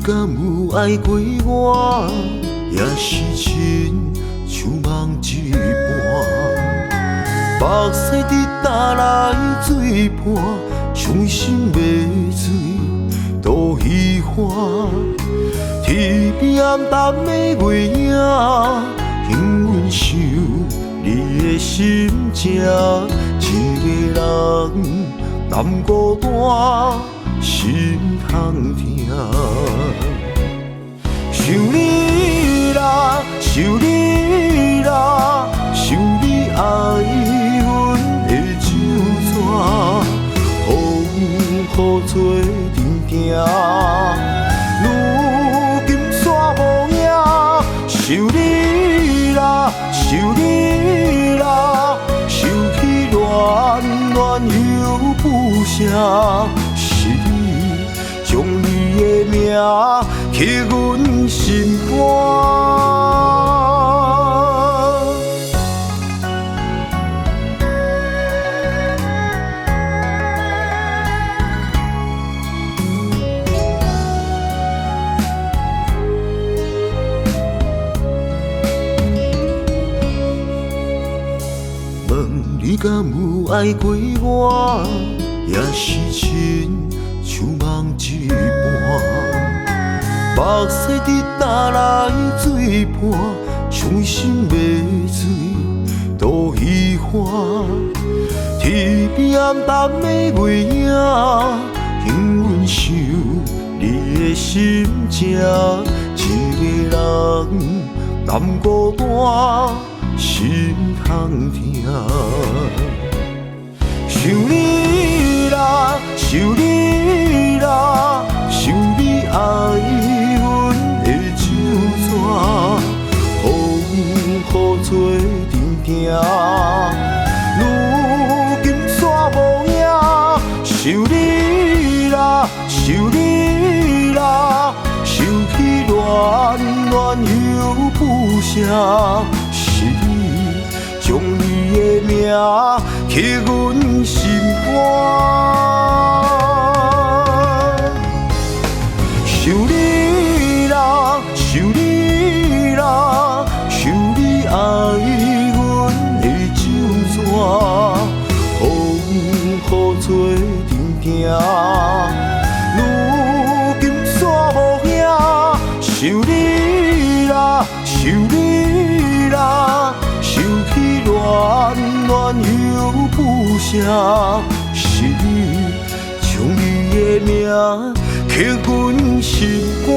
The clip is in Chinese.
敢有爱过我，也是亲像梦一般。目屎直打来水畔，伤心袂水都虚幻。天边暗淡的月影，引阮想你的心情。一个人难孤单，心通疼。想你啦，想你啦，想你爱阮的手纸，风雨做阵行，如今煞无影。想你啦，想你啦，想起恋恋又不舍。是你将你的名刻阮心肝。问你敢有爱过我，也是亲像梦一般。目屎直打来水畔，伤心袂水都虚幻。天边暗淡的月影，引阮想你的心情。一个人难孤单，心通疼。想你啦，想你啦，想你爱阮的手纸，风雨做阵行，如今煞无影。想你啦，想你啦，想起恋恋又不舍。是你将你的名刻阮心肝。想你啦，想你啦，想你爱阮的手纸，风雨做阵行，如今煞无影。想你啦，想你啦，想起恋恋又不舍。是你将你的名刻阮心肝。